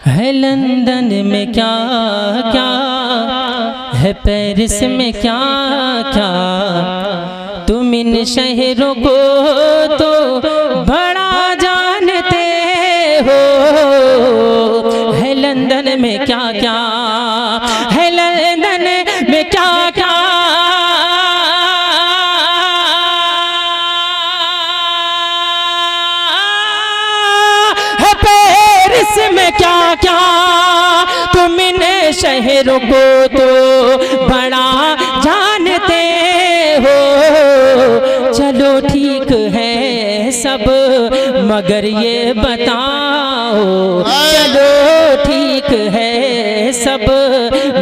है लंदन में क्या क्या, है पेरिस में क्या क्या, तुम इन शहरों को तो बड़ा जानते हो। है लंदन में क्या क्या, है लंदन में क्या क्या, है पेरिस में क्या क्या, तुम इन शहरों को तो बड़ा जानते हो। चलो ठीक है सब मगर ये बताओ, चलो ठीक है सब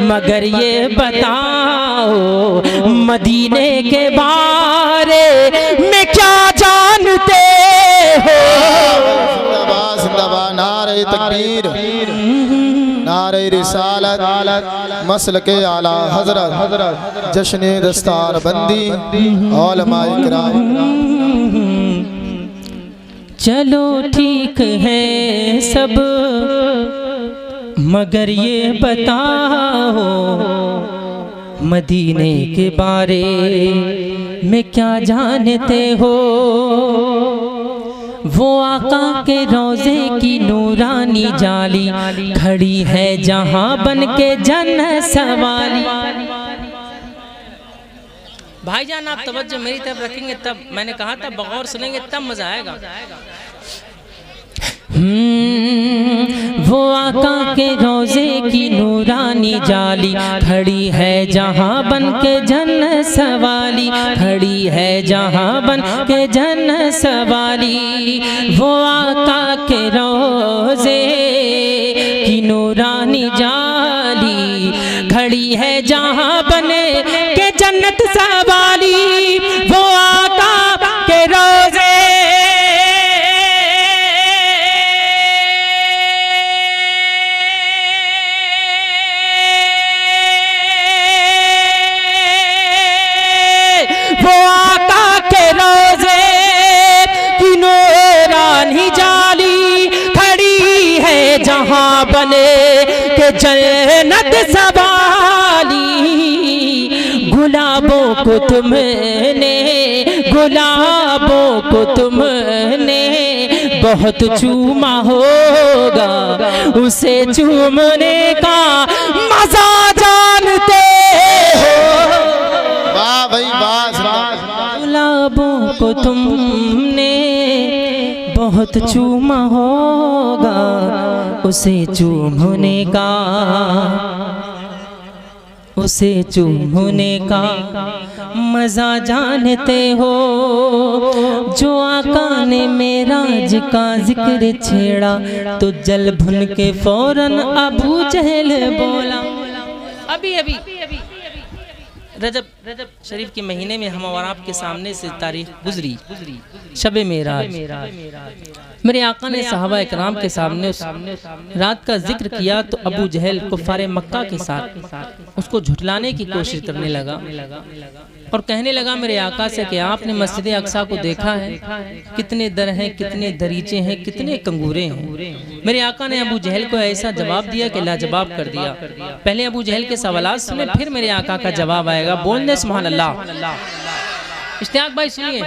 मगर ये बताओ, मदीने के बारे में क्या जानते हो। नारे तकबीर, नारे रिसालत, मसलके आला हजरत, जश्न दस्तार बंदी, उलमाए किराम। चलो ठीक है सब मगर ये बताओ, मदीने के बारे में क्या जानते हो। वो आका के रोज़े की नूरानी जाली खड़ी है जहां बन के जन्नत सवाली। भाईजान आप तवज्जो मेरी तरफ रखेंगे तब, मैंने कहा था बगौर सुनेंगे तब मजा आएगा। वो आका के रोज़े की नूरानी जाली खड़ी है जहां बन के जन्नत सवाली, खड़ी है जहां बन के जन्नत सवाली। वो आका के रोज़े की नूरानी जाली खड़ी है जहां बने के जन्नत सवाली। वो आका के रोज़े बने के जन्नत सवाली। गुलाबों को तुमने, गुलाबों को तुमने बहुत चूमा होगा, उसे चूमने का मजा जानते हो। वाह भाई वाह। गुलाबों को तुमने बहुत चूमा होगा, उसे चूमने का, उसे चूमने का मजा जानते हो। जो आका ने मेराज का जिक्र छेड़ा तो जल भुन के फौरन अबू जहल बोला। अभी अभी रजब शरीफ के महीने में हम और आपके सामने से तारीख गुजरी शबे मेराज। मेरे आका ने सहाबा इकराम के सामने उस रात का जिक्र किया तो अबू जहल कुफारे मक्का के साथ उसको झुठलाने की कोशिश करने लगा और कहने लगा मेरे आका से कि आपने मस्जिद अक्सा को देखा है, कितने दर हैं, कितने दरीचे हैं, कितने कंगूरे हैं। मेरे आका ने अबू जहल को ऐसा जवाब दिया कि लाजवाब कर दिया। पहले अबू जहल के सवालात सुने फिर मेरे आका का जवाब आएगा। बोलने सुभान अल्लाह। इश्तियाक भाई सुनिए।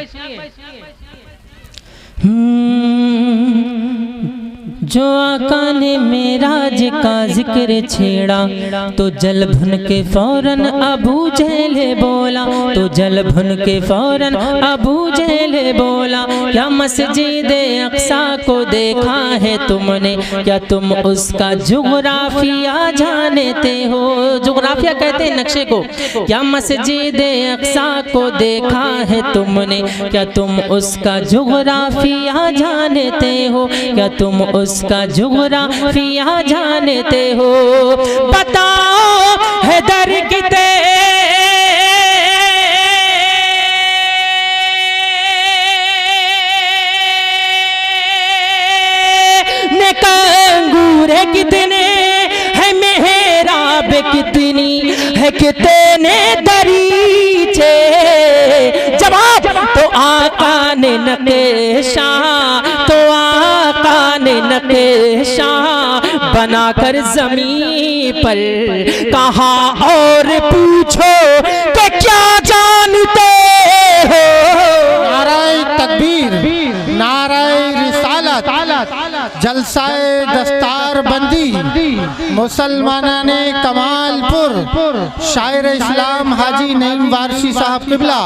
जो आका ने मेराज का जिक्र छेड़ा तो जल भुन के फौरन अबू जहल बोला, तो जल भुन के फौरन अबू जहल बोला। क्या मस्जिद अक्सा को देखा है तुमने, क्या तुम उसका जुगराफिया जानते हो। जुगराफिया कहते हैं नक्शे को। क्या मस्जिद अक्सा को देखा है तुमने, क्या तुम उसका जुगराफिया जानते हो, क्या तुम उसका जुगराफिया जानते हो। बताओ है दर कितने कंगूरे कितने है, मेहराब कितनी है, कितने दरीचे। जवाब तो आका ने नकेशा, तो आका ने नकेशा बनाकर जमीन पर, कहा और पूछो कि क्या जानते हो। नाराए तकबीर, नाराए रिसालत, जलसाए दस्तार बंदी, मुसलमानाने कमालपुर, शायर इस्लाम हाजी नईम वारसी साहब किबला।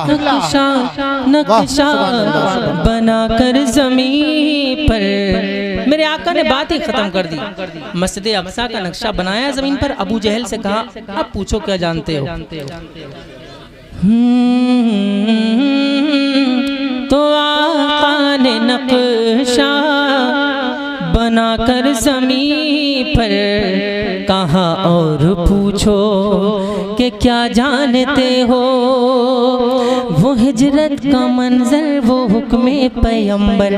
नक्शा बनाकर जमीन पर। मेरे आका ने बात ही खत्म कर दी। मस्जिद अक्सा का नक्शा बनाया जमीन पर। अबू जहल से कहा अब पूछो क्या जानते हो। तो आका ने नक्शा बनाकर जमीन पर कहा और पूछो कि क्या जानते हो। वो हिजरत का मंजर, वो हुक्मे पैगंबर,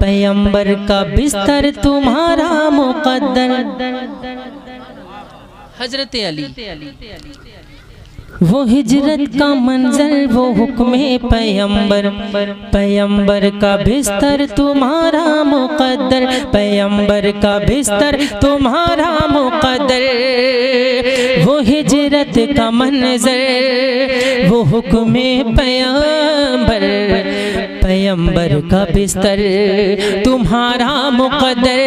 पैगंबर का बिस्तर तुम्हारा मुकद्दर। हजरत अली। वो हिजरत का मंजर, वो हुक्मे पैगंबर, पैगंबर का बिस्तर तुम्हारा मुकद्दर, पैगंबर का बिस्तर तुम्हारा मुकद्दर। वो हिजरत का मंजर, वो हुक्मे पैगंबर, पैगंबर का बिस्तर तुम्हारा मुकद्दर।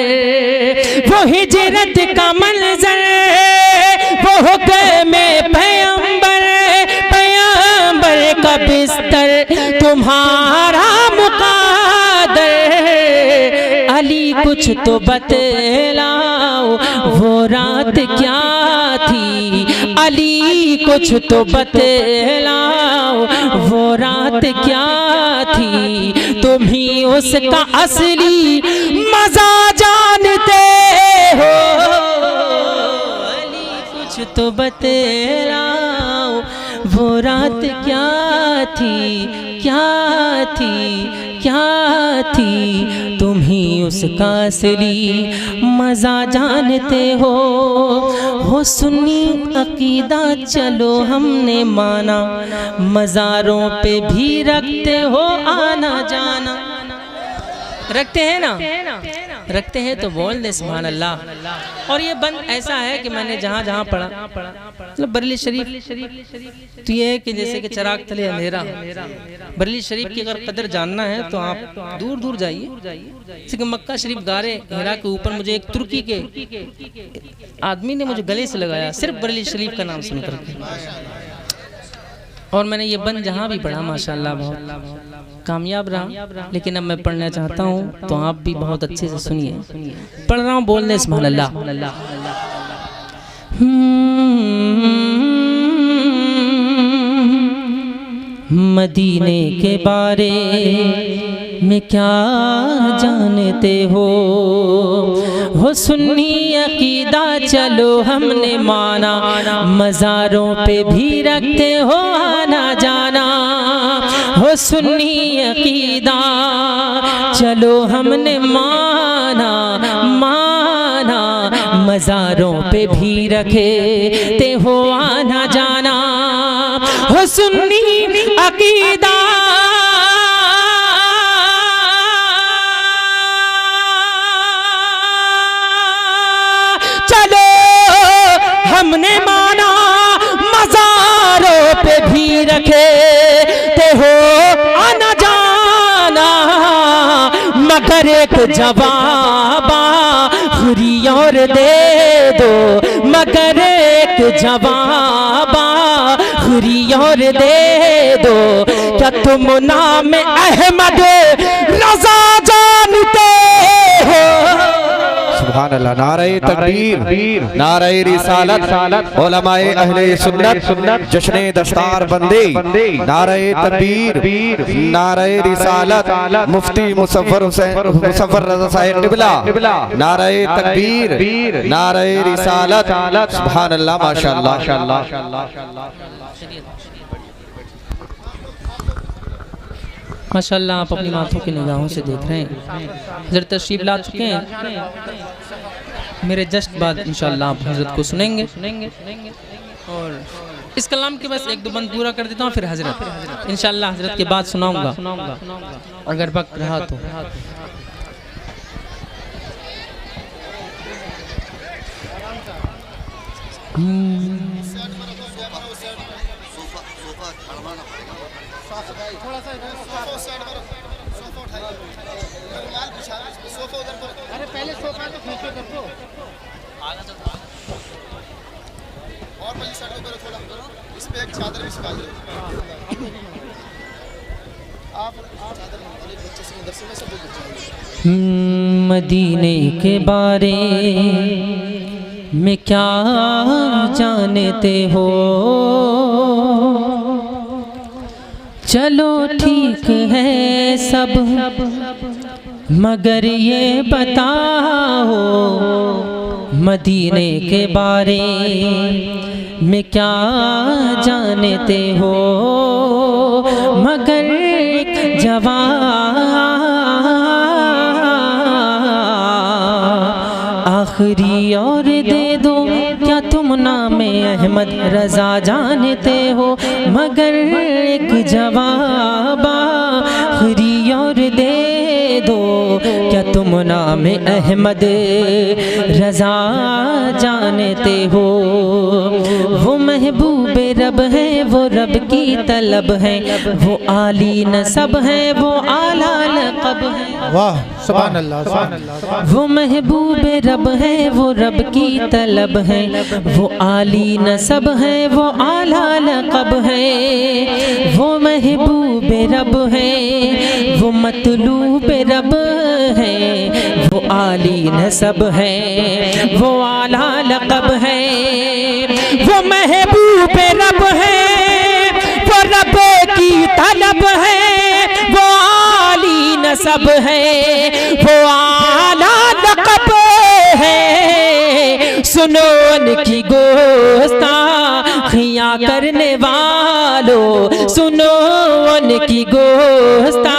वो हिजरत का मंजर, वो हुक्मे पैगंबर, का बिस्तर तुम्हारा मुकद्दर। अली कुछ तो बतलाओ वो रात क्या थी, अली कुछ तो बतलाओ वो रात क्या थी। तुम ही उसका असली मजा जानते हो। अली कुछ तो बतलाओ वो रात क्या थी, क्या थी, क्या थी। तुम ही उसका असली मज़ा जानते हो सुन्नी अकीदा चलो हमने माना, मज़ारों पे भी रखते हो आना जाना। रखते हैं ना, रखते हैं तो बोल दे सुभान अल्लाह। और ये बंद ऐसा है कि मैंने जहाँ जहाँ पढ़ा, मतलब बरेली शरीफ तो ये है कि जैसे कि चिराग तले अंधेरा। बरेली शरीफ की अगर कदर जानना है तो आप दूर दूर जाइए। जैसे कि मक्का शरीफ गारे हिरा के ऊपर मुझे एक तुर्की के आदमी ने मुझे गले से लगाया सिर्फ बरेली शरीफ का नाम सुनकर के। और मैंने ये बंद जहाँ भी पढ़ा माशाल्लाह बहुत कामयाब रहा। लेकिन अब मैं पढ़ना चाहता हूँ तो आप भी बहुत अच्छे से सुनिए। पढ़ रहा हूँ, बोलने सुभान अल्लाह। मदीने के बारे में क्या जानते हो सुन्नी अकीदा चलो हमने माना, मज़ारों पे भी रखते हो आना जाना। हो सुन्नी अकीदा चलो हमने माना, माना मज़ारों पे भी रखे ते हो आना जाना। हो सुन्नी अकीदा चलो हमने माना, मज़ारों पे भी रखे ते हो आना जाना। मगर एक जवाब खुरी और दे दो, मगर एक जवाब खुरी और दे दो। क्या तुम नाम अहमद रज़ा जानते हो। सुभान अल्लाह। नारे तकबीर, नारे रिसालत, उलमाए अहले सुन्नत, जश्ने दस्तार बंदी, नारे तकबीर, नारे रिसालत, मुफ्ती मुसव्वर रज़ा साहिब क़िबला, नारे तकबीर, नारे रिसालत। सुभान अल्लाह माशाअल्लाह। माशाअल्लाह आप अपनी माथों की निगाहों से देख रहे हैं। हज़रत तशरीफ ला चुके हैं। मेरे जस्ट बाद इंशाअल्लाह आप हज़रत को सुनेंगे। और इस कलाम के बस एक दो बंद पूरा कर देता हूँ, फिर हज़रत इंशाअल्लाह हज़रत के बाद सुनाऊंगा अगर वक्त रहा तो। अरे पहले सोफा तो खींचो देखो। और पहले साइड को करो थोड़ा, इस पे एक चादर भी सुखा दो। आप चादर बच्चे से मदरसे में सब बच्चे मदीने के बारे में क्या जानते हो? चलो ठीक है सब, मगर ये बताओ मदीने के बारे में क्या जानते हो? मगर एक जवाब आखिरी और दे दो, क्या तुम नाम अहमद रजा जानते हो? मगर एक जवाब आखिरी और दे दो, क्या तुम नाम अहमद रजा जानते हो? वो महबूब रब है, वो रब की तलब है, वो आली नसब है, वो आला लक़ब है। वाह सुभान अल्लाह, सुभान अल्लाह। वो महबूब रब है, वो रब की तलब है, वो आली नसब है, वो आला लक़ब है। वो महबूब रब है, वो मतलूब रब है, वो आली नसब है, वो आला लक़ब है। वो महबूब रब है, वो रब की तलब है, वो आली नसब है, वो आला लक़ब है। सुनो उनकी गोस्ताखियाँ करने वालों, सुनो उनकी गोस्ताखियाँ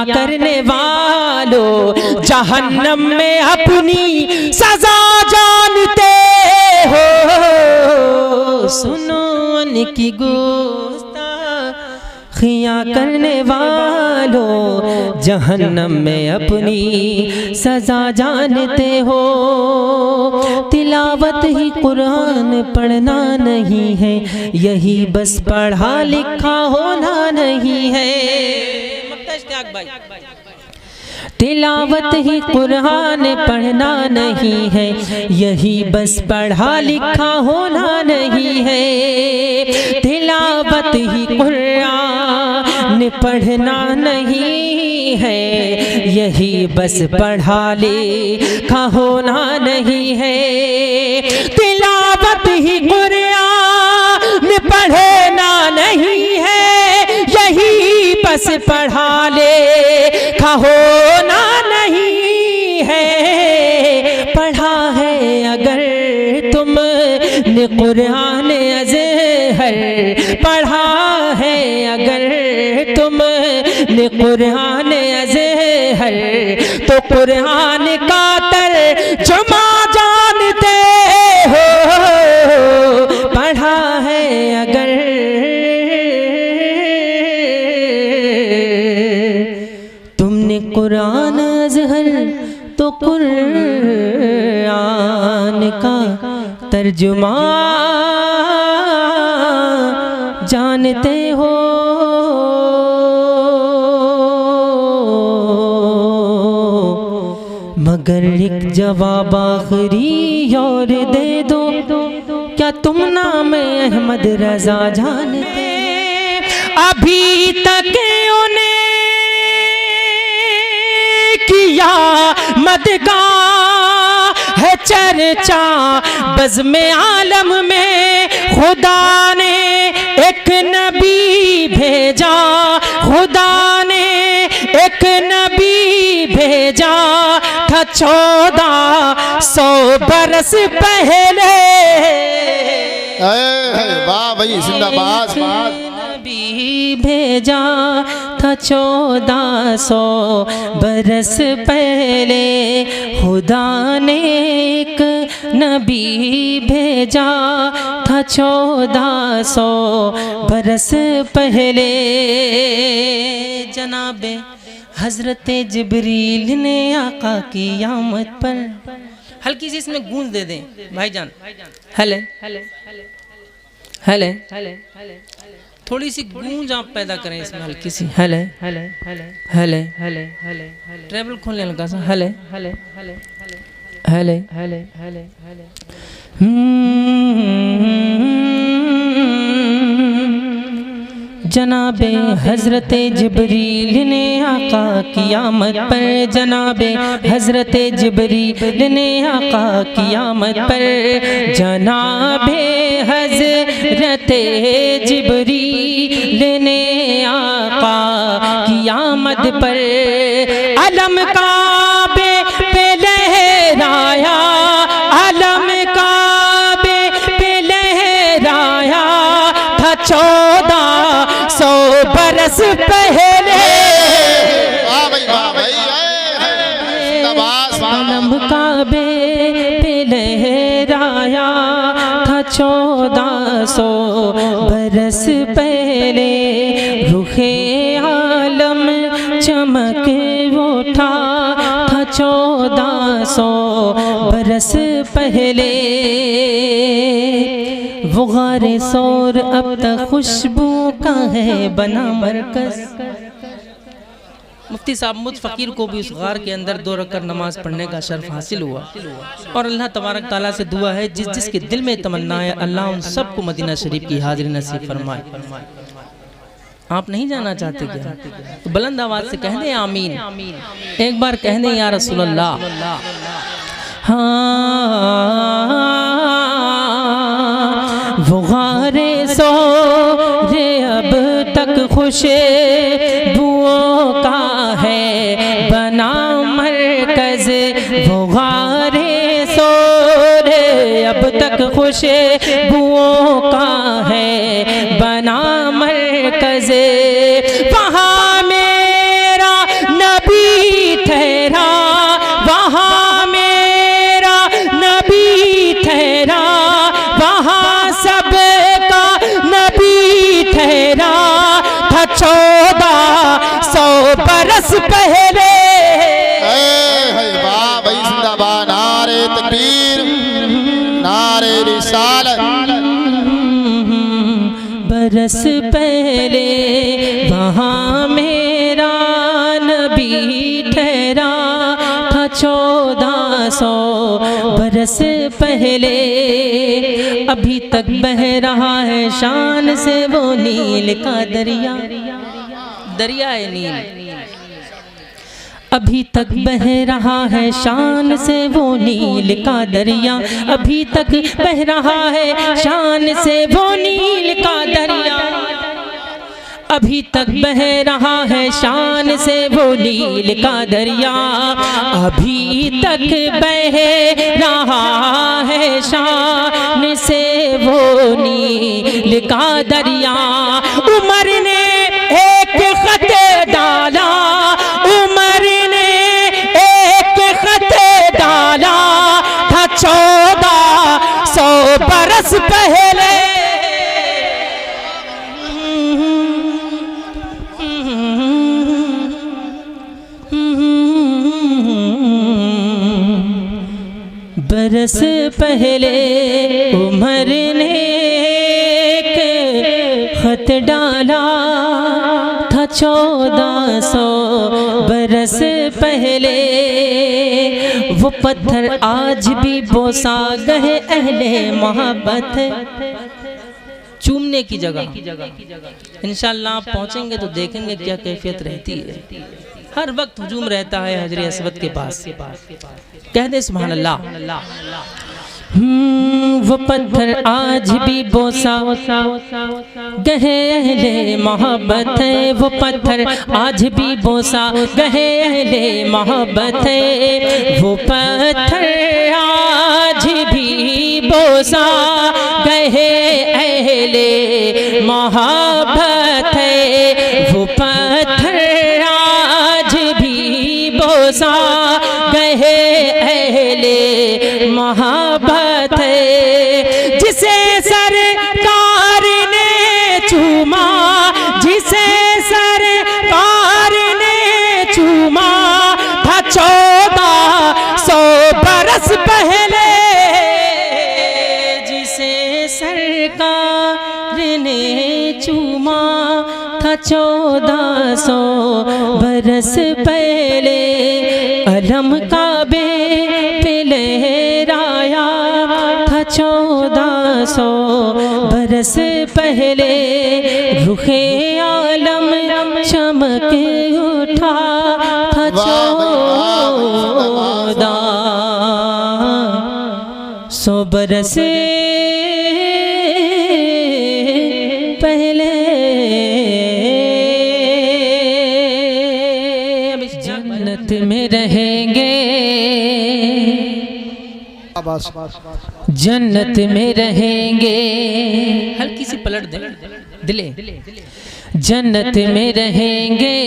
करने वालों, जहन्नम में अपनी सजा जानते हो? सुनो उनकी गोस्ताखियाँ करने वालों, जहन्नम में अपनी सजा जानते हो? तिलावत ही कुरान पढ़ना नहीं है, यही बस पढ़ा लिखा होना नहीं है। तिलावत ही कुरान पढ़ना नहीं है, यही बस पढ़ा लिखा होना नहीं है। तिलावत ही कुरान पढ़ना नहीं है, यही बस पढ़ा लिखा होना नहीं है। तिलावत ही कुरान पढ़ना नहीं है, यही बस पढ़ा लिखा होना नहीं है। पढ़ा है अगर तुमने कुरान अज़हर, पढ़ा है अगर तुमने कुरान अज़हर, तो कुरान का तर्जुमा जानते हो? पढ़ा है अगर तुमने कुरान अज़हर, तो कुरान का तर्जुमा जानते हो? मगर एक जवाब आखिरी और दे दो, क्या तुम नाम अहमद रजा जानते? अभी तक उन्हें किया मदगा है चर्चा बज़्म आलम में, खुदा ने एक नबी भेजा, खुदा ने एक नबी भेजा था 1400 बरस पहले। वाह भाई जिंदाबाद। नबी भेजा था 1400 बरस पहले, खुदा ने एक नबी भेजा था 1400 बरस पहले। जनाबे हज़रत जिब्रील ने आका की आमद पर हल्की सी इसमें गूंज दे दें भाईजान। हेले हेले थोड़ी सी गूंज आप पैदा करें इसमें, हल्की सी हेले हेले हेले हेले हेले ट्रेबल खोल लें हल्का सा हेले हेले हेले हेले हेले हेले हेले। जनाबे हजरत जिब्रील ने आका कियामत पर, जनाबे हजरत जिब्रील ने आका कियामत पर, जनाबे हजरत जिब्रील ने आका कियामत पर अलम काबे पे लहराया, अलम काबे पे लहराया था 1400 बरस पहले। अलम काबे पे लहराया था 1400 बरस पहले, रुखे आलम चमक उठा था 1400 बरस पहले। वो गारे सौर अब तक खुशबू का है बना मरकज। मुफ्ती साहब मुझ फ़कीर को भी उस गार के अंदर 2 रकात नमाज पढ़ने का शर्फ हासिल हुआ, और अल्लाह तबारक ताला से दुआ है जिस जिसके दिल में तमन्ना है अल्लाह उन सबको मदीना शरीफ की हाज़िरी नसीब फरमाए। आप नहीं जाना चाहते क्या? तो बुलंद आवाज़ से कह दें आमीन। एक बार कह दें या रसूल अल्लाह। हाँ वो गारे सो रे अब तक खुशबुओं का है बना मरकज, वो गारे सो रे अब तक खुशबुओं का है बना मरकज। वहाँ मेरा नबी ठहरा, वहाँ मेरा नबी ठहरा, वहाँ सबका नबी ठहरा था 1400 बरस पहले। वाह भाई जिंदाबाद, नारे तकबीर, नारे रिसालत। बरस पहले वहाँ मेरा नबी ठहरा था 1400 बरस पहले। अभी तक बह रहा है शान से वो नील का दरिया, दरियाए नील। अभी तक बह रहा है शान से वो नील का दरिया, अभी तक बह रहा है शान से वो नील का दरिया, अभी तक बह रहा है शान से वो नील का दरिया, अभी तक बह रहा है शान से वो नील का दरिया। उमर ने एक खत डाला, उमर ने एक खत डाला था 1400 बरस पहले। बरस पहले उमर ने एक खत डाला था 1400 बरस पहले। वो पत्थर आज भी बोसा गए अहले मोहब्बत। चूमने की जगह इंशाअल्लाह आप पहुंचेंगे तो देखेंगे क्या कैफियत रहती है। हर वक्त हुजूम रहता है हजरे अस्वद के पास। कह दे सुभान अल्लाह। वो पत्थर आज भी बोसा गहे अहले मोहब्बत है, वो पत्थर आज भी बोसा गहे अहले मोहब्बत है, वो पत्थर आज भी बोसा गहे अहले मोहब्बत है, वो पत्थर आज भी बोसा गहे अहले मोहब्बत है। जिसे सरकार ने चूमा, जिसे सरकार ने चूमा था 1400 बरस पहले। सरकार ने चूमा था 1400 बरस पहले, अलम काबे पे लहराया था 1400 बरस पहले, रुखे आलम चमक उठा था 1400 बरस पहले। जन्नत में रहेंगे, जन्नत में रहेंगे, हल्की सी पलट दे दिले, जन्नत में रहेंगे,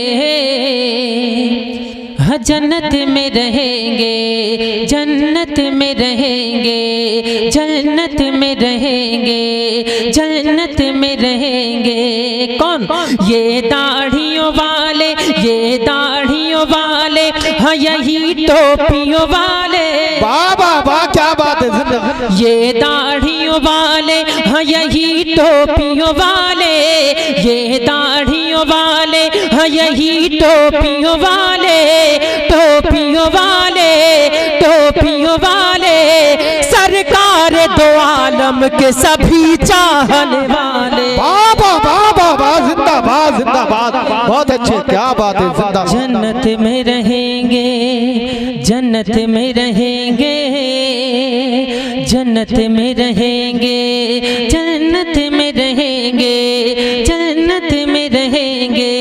हाँ जन्नत में रहेंगे, जन्नत में रहेंगे, जन्नत में रहेंगे, जन्नत में रहेंगे। कौन? ये दाढ़ियों वाले, ये दाढ़ियों वाले, हाँ यही टोपियों वाले। वाह वाह वाह, क्या बात है। ये दाढ़ियों वाले, हाँ यही टोपियों वाले, ये दाढ़ियों वाले, हाँ यही टोपियों वाले, टोपियों वाले, टोपियों वाले, सरकार दो आलम के सभी चाहने वाले। बाबा बाबा वाह, जिंदाबाद जिंदाबाद, बहुत अच्छे, क्या बात है, जिंदाबाद। जन्नत में रहेंगे, जन्नत में रहेंगे, जन्नत में रहेंगे, जन्नत में रहेंगे, जन्नत में रहेंगे।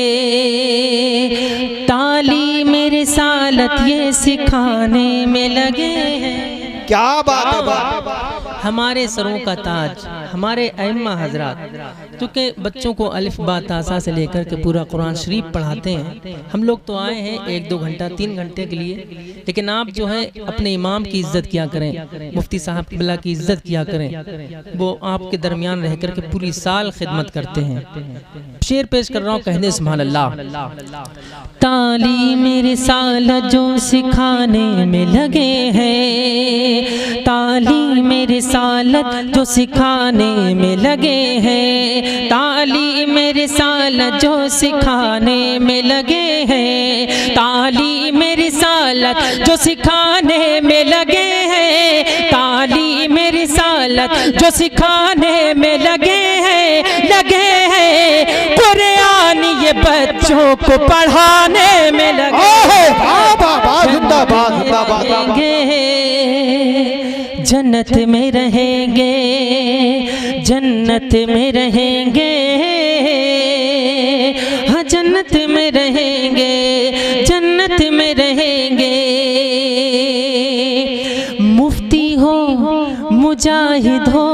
तालीम रिसालत ये सिखाने में लगे हैं। क्या बात है। हमारे सरों का ताज हमारे अइम्मा हजरात, क्योंकि बच्चों को अलिफ बा तासा से लेकर के पूरा कुरान शरीफ पढ़ाते हैं। हम लोग तो आए हैं 1-2 घंटा 3 घंटे के लिए, लेकिन आप जो है अपने इमाम की इज्जत किया करें, मुफ्ती साहब किबला की इज्जत किया करें। वो आपके दरमियान रह कर के पूरी साल खिदमत करते हैं। शेर पेश कर रहा हूँ, कहने सुभान अल्लाह। तालीम रिसालत जो सिखाने में लगे हैं, तालीम रिसालत जो सिखाने में लगे हैं, तालीम रिसालत जो सिखाने में लगे हैं, तालीम रिसालत जो सिखाने में लगे हैं, तालीम रिसालत जो सिखाने में लगे हैं, लगे हैं। कुरान ये बच्चों को पढ़ाने में लगे हैं। जिंदाबाद जिंदाबाद। जन्नत में रहेंगे, जन्नत में रहेंगे, हाँ जन्नत में रहेंगे, जन्नत में रहेंगे। मुफ्ती हो, मुजाहिद हो,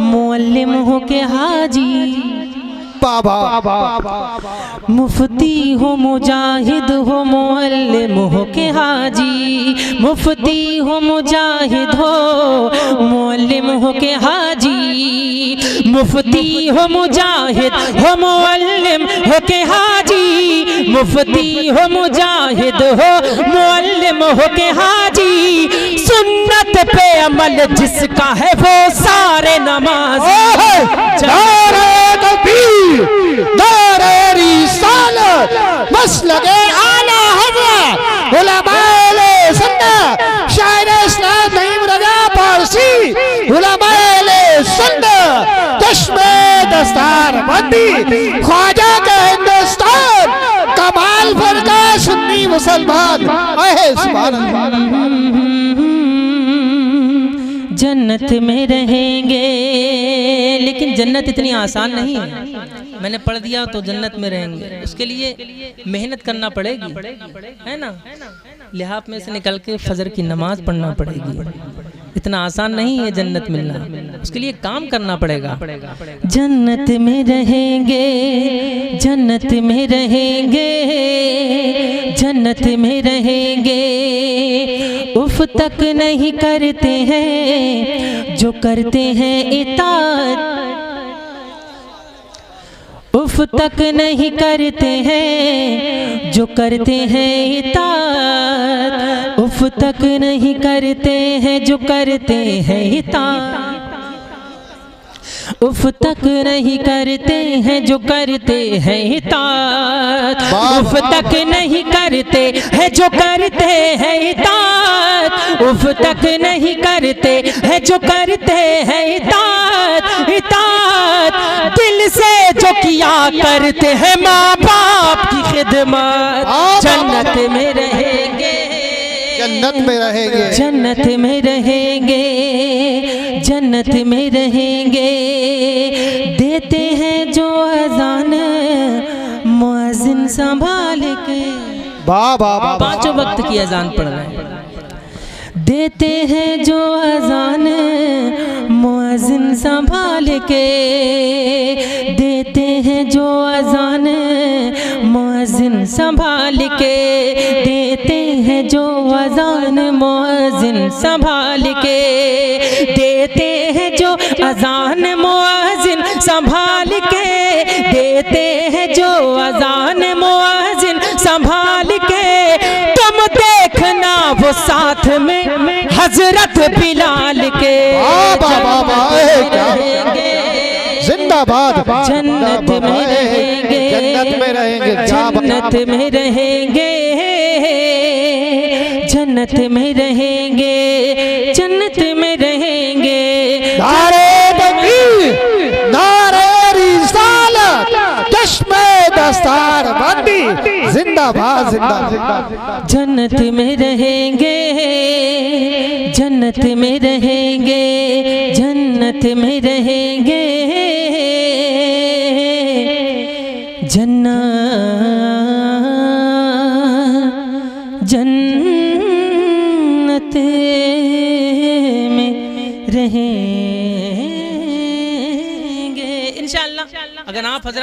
मुअल्लिम हो के हाजी, मुफ्ती हो, मुजाहिद हो, मुअल्लिम हो के हाजी, मुफ्ती हो, मुजाहिद हो, मुअल्लिम हो के हाजी, मुफ्ती हो, मुजाहिद हो, मुअल्लिम हो के हाजी, मुफ्ती हो, मुजाहिद हो, मुअल्लिम हो के हाजी। सुन्नत पे अमल जिसका है वो सारे नमाज़ी। नारे रिसालत, मसलके आला हज़रत उलमाए सुन्नत, शायर इस्लाम नईम रज़ा पारसी, उलमाए सुन्नत, चश्मे दस्तार बंदी, ख्वाजा के हिंदुस्तान, कमाल फरका सुन्नी मुसलमान। सुभान अल्लाह। जन्नत में रहेंगे, लेकिन जन्नत इतनी आसान नहीं है। मैंने पढ़ दिया तो जन्नत में रहेंगे, उसके लिए मेहनत करना पड़ेगी, है ना। लिहाफ में से निकल के फजर की नमाज पढ़ना पड़ेगी। इतना आसान नहीं है जन्नत मिलना, उसके लिए काम करना पड़ेगा। जन्नत में रहेंगे, जन्नत में रहेंगे, जन्नत में रहेंगे। उफ तक नहीं करते हैं जो करते हैं इताअत, उफ तक नहीं करते हैं जो करते हैं इताअत, उफ तक नहीं करते हैं जो करते हैं इताअत। उफ तक नहीं करते हैं जो करते हैं इताअत, उफ तक नहीं करते हैं जो करते हैं इताअत, उफ तक नहीं करते हैं जो करते हैं इताअत, इताअत दिल से जो किया करते हैं माँ बाप की खिदमत, जन्नत में रहेंगे, जन्नत में रहेंगे, जन्नत में रहेंगे, जन्नत में रहेंगे। देते हैं जो अज़ान मुअज़्ज़िन संभाल के, वाह वाह वाह, पांचों वक्त की अज़ान पढ़ रहे हैं। देते हैं जो अज़ान मुअज़्ज़िन संभाल के, देते हैं जो अज़ान मुअज़्ज़िन संभाल के, देते हैं जो अज़ान मुअज़्ज़िन संभाल के, देते हैं जो अज़ान मुअज़्ज़िन संभाल के, देते हैं जो अज़ान मुअज़्ज़िन संभाल के। तुम देखना वो साथ में हजरत बिलाल के, जिंदाबाद, जन्नत में रहेंगे, जन्नत में रहेंगे, जन्नत में रहेंगे, जन्नत में रहेंगे, जन्नत में रहेंगे। नारे तकबीर, नारे रिसालत, चश्मे दस्तार बंदी, जिंदाबाद जिंदाबाद, जन्नत में रहेंगे, जन्नत में रहेंगे, जन्नत में रहेंगे, जन्नत में रहेंगे इंशाअल्लाह। अगर आप हज़रात